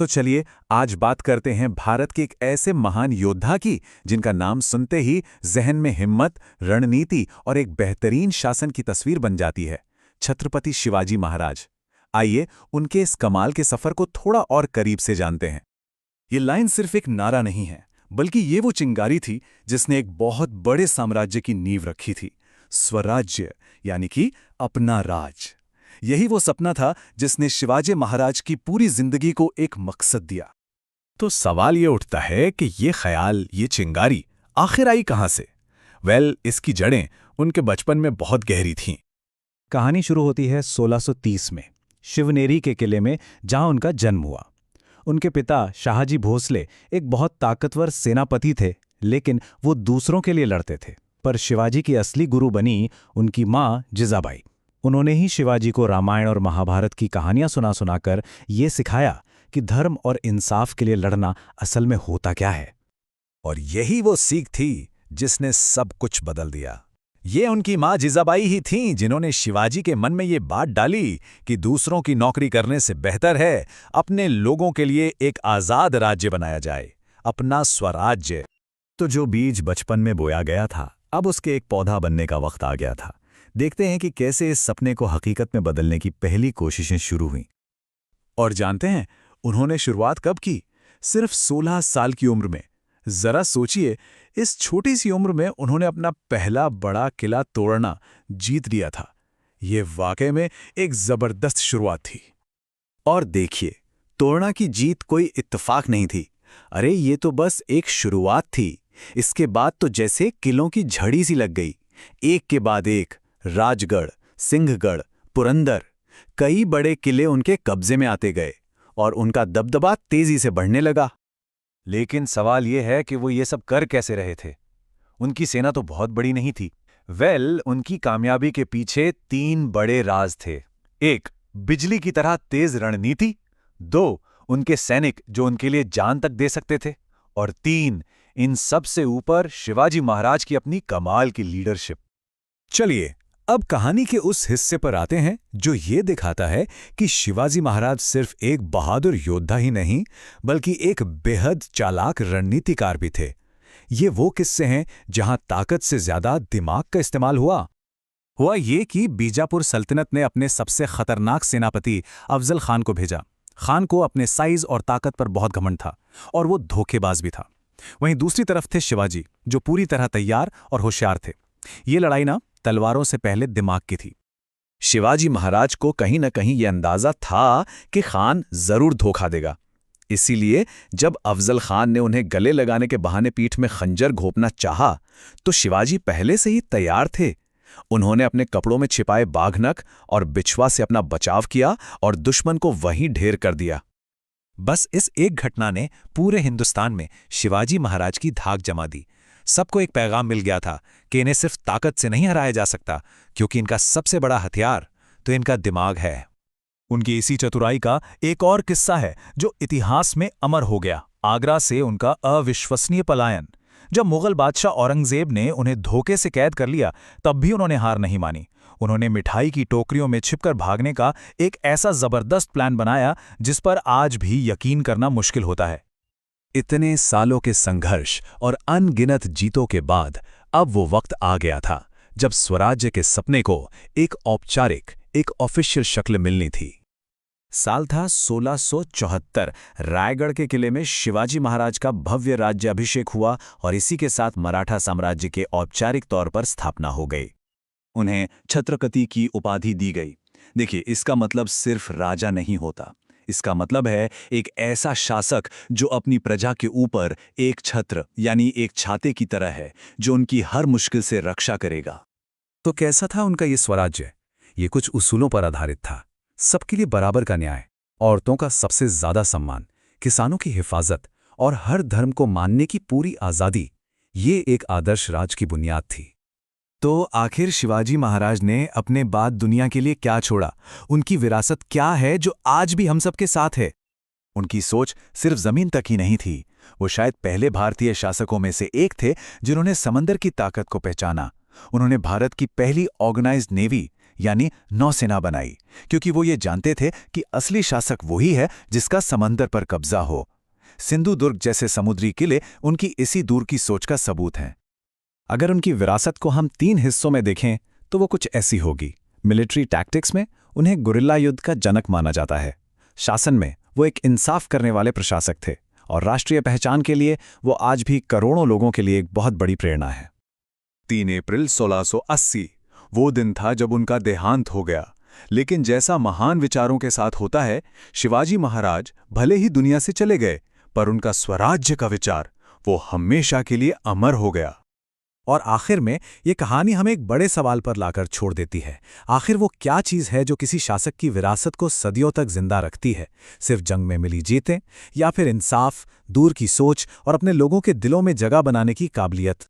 तो चलिए आज बात करते हैं भारत के एक ऐसे महान योद्धा की जिनका नाम सुनते ही जहन में हिम्मत, रणनीति और एक बेहतरीन शासन की तस्वीर बन जाती है। छत्रपति शिवाजी महाराज। आइए उनके इस कमाल के सफर को थोड़ा और करीब से जानते हैं। ये लाइन सिर्फ एक नारा नहीं है, बल्कि ये वो चिंगारी थी जिसने एक बहुत बड़े साम्राज्य की नींव रखी थी। स्वराज्य यानी कि अपना राज। यही वो सपना था जिसने शिवाजी महाराज की पूरी जिंदगी को एक मकसद दिया। तो सवाल ये उठता है कि ये ख्याल, ये चिंगारी आखिर आई कहाँ से? इसकी जड़ें उनके बचपन में बहुत गहरी थीं। कहानी शुरू होती है 1630 में, शिवनेरी के किले में, जहां उनका जन्म हुआ। उनके पिता शाहजी भोसले एक बहुत ताकतवर सेनापति थे, लेकिन वो दूसरों के लिए लड़ते थे। पर शिवाजी की असली गुरु बनी उनकी माँ जिजाबाई। उन्होंने ही शिवाजी को रामायण और महाभारत की कहानियां सुना सुनाकर ये सिखाया कि धर्म और इंसाफ के लिए लड़ना असल में होता क्या है। और यही वो सीख थी जिसने सब कुछ बदल दिया। ये उनकी माँ जिजाबाई ही थीं जिन्होंने शिवाजी के मन में ये बात डाली कि दूसरों की नौकरी करने से बेहतर है अपने लोगों के लिए एक आज़ाद राज्य बनाया जाए, अपना स्वराज्य। तो जो बीज बचपन में बोया गया था, अब उसके एक पौधा बनने का वक्त आ गया था। देखते हैं कि कैसे इस सपने को हकीकत में बदलने की पहली कोशिशें शुरू हुईं। और जानते हैं उन्होंने शुरुआत कब की? सिर्फ 16 साल की उम्र में। जरा सोचिए, इस छोटी सी उम्र में उन्होंने अपना पहला बड़ा किला तोड़ना जीत लिया था। ये वाकई में एक जबरदस्त शुरुआत थी। और देखिए, तोड़ना की जीत कोई इत्तेफाक नहीं थी। अरे ये तो बस एक शुरुआत थी। इसके बाद तो जैसे किलों की झड़ी सी लग गई, एक के बाद एक। राजगढ़, सिंहगढ़, पुरंदर, कई बड़े किले उनके कब्जे में आते गए और उनका दबदबा तेजी से बढ़ने लगा। लेकिन सवाल यह है कि वो ये सब कर कैसे रहे थे? उनकी सेना तो बहुत बड़ी नहीं थी। उनकी कामयाबी के पीछे 3 बड़े राज थे। 1, बिजली की तरह तेज रणनीति। 2, उनके सैनिक जो उनके लिए जान तक दे सकते थे। और 3, इन सब से ऊपर शिवाजी महाराज की अपनी कमाल की लीडरशिप। चलिए अब कहानी के उस हिस्से पर आते हैं जो ये दिखाता है कि शिवाजी महाराज सिर्फ एक बहादुर योद्धा ही नहीं, बल्कि एक बेहद चालाक रणनीतिकार भी थे। ये वो किस्से हैं जहां ताकत से ज्यादा दिमाग का इस्तेमाल हुआ ये कि बीजापुर सल्तनत ने अपने सबसे खतरनाक सेनापति अफजल खान को भेजा। खान को अपने साइज और ताकत पर बहुत घमंड था और वो धोखेबाज भी था। वहीं दूसरी तरफ थे शिवाजी, जो पूरी तरह तैयार और होशियार थे। ये लड़ाई ना तलवारों से पहले दिमाग की थी। शिवाजी महाराज को कहीं न कहीं यह अंदाजा था कि खान जरूर धोखा देगा। इसीलिए जब अफजल खान ने उन्हें गले लगाने के बहाने पीठ में खंजर घोंपना चाहा, तो शिवाजी पहले से ही तैयार थे। उन्होंने अपने कपड़ों में छिपाए बाघनख और बिछवा से अपना बचाव किया और दुश्मन को वहीं ढेर कर दिया। बस इस एक घटना ने पूरे हिंदुस्तान में शिवाजी महाराज की धाक जमा दी। सबको एक पैगाम मिल गया था कि इन्हें सिर्फ ताकत से नहीं हराया जा सकता, क्योंकि इनका सबसे बड़ा हथियार तो इनका दिमाग है। उनकी इसी चतुराई का एक और किस्सा है जो इतिहास में अमर हो गया। आगरा से उनका अविश्वसनीय पलायन। जब मुगल बादशाह औरंगजेब ने उन्हें धोखे से कैद कर लिया, तब भी उन्होंने हार नहीं मानी। उन्होंने मिठाई की टोकरियों में छिपकर भागने का एक ऐसा जबरदस्त प्लान बनाया जिस पर आज भी यकीन करना मुश्किल होता है। इतने सालों के संघर्ष और अनगिनत जीतों के बाद अब वो वक्त आ गया था जब स्वराज्य के सपने को एक औपचारिक, एक ऑफिशियल शक्ल मिलनी थी। साल था 1674। रायगढ़ के किले में शिवाजी महाराज का भव्य राज्याभिषेक हुआ और इसी के साथ मराठा साम्राज्य के औपचारिक तौर पर स्थापना हो गई। उन्हें छत्रपति की उपाधि दी गई। देखिए, इसका मतलब सिर्फ राजा नहीं होता। इसका मतलब है एक ऐसा शासक जो अपनी प्रजा के ऊपर एक छत्र यानी एक छाते की तरह है, जो उनकी हर मुश्किल से रक्षा करेगा। तो कैसा था उनका ये स्वराज्य? ये कुछ उसूलों पर आधारित था। सबके लिए बराबर का न्याय, औरतों का सबसे ज्यादा सम्मान, किसानों की हिफाजत और हर धर्म को मानने की पूरी आज़ादी। ये एक आदर्श राज की बुनियाद थी। तो आखिर शिवाजी महाराज ने अपने बाद दुनिया के लिए क्या छोड़ा? उनकी विरासत क्या है जो आज भी हम सबके साथ है? उनकी सोच सिर्फ जमीन तक ही नहीं थी। वो शायद पहले भारतीय शासकों में से एक थे जिन्होंने समंदर की ताकत को पहचाना। उन्होंने भारत की पहली ऑर्गेनाइज्ड नेवी यानी नौसेना बनाई, क्योंकि वो ये जानते थे कि असली शासक वही है जिसका समंदर पर कब्जा हो। सिंधु दुर्ग जैसे समुद्री किले उनकी इसी दूर की सोच का सबूत हैं। अगर उनकी विरासत को हम 3 हिस्सों में देखें तो वो कुछ ऐसी होगी। मिलिट्री टैक्टिक्स में उन्हें गुरिल्ला युद्ध का जनक माना जाता है। शासन में वो एक इंसाफ करने वाले प्रशासक थे और राष्ट्रीय पहचान के लिए वो आज भी करोड़ों लोगों के लिए एक बहुत बड़ी प्रेरणा है। 3 अप्रैल 1680 वो दिन था जब उनका देहांत हो गया। लेकिन जैसा महान विचारों के साथ होता है, शिवाजी महाराज भले ही दुनिया से चले गए, पर उनका स्वराज्य का विचार वो हमेशा के लिए अमर हो गया। और आखिर में ये कहानी हमें एक बड़े सवाल पर लाकर छोड़ देती है। आखिर वो क्या चीज़ है जो किसी शासक की विरासत को सदियों तक जिंदा रखती है? सिर्फ जंग में मिली जीतें, या फिर इंसाफ, दूर की सोच और अपने लोगों के दिलों में जगह बनाने की काबिलियत?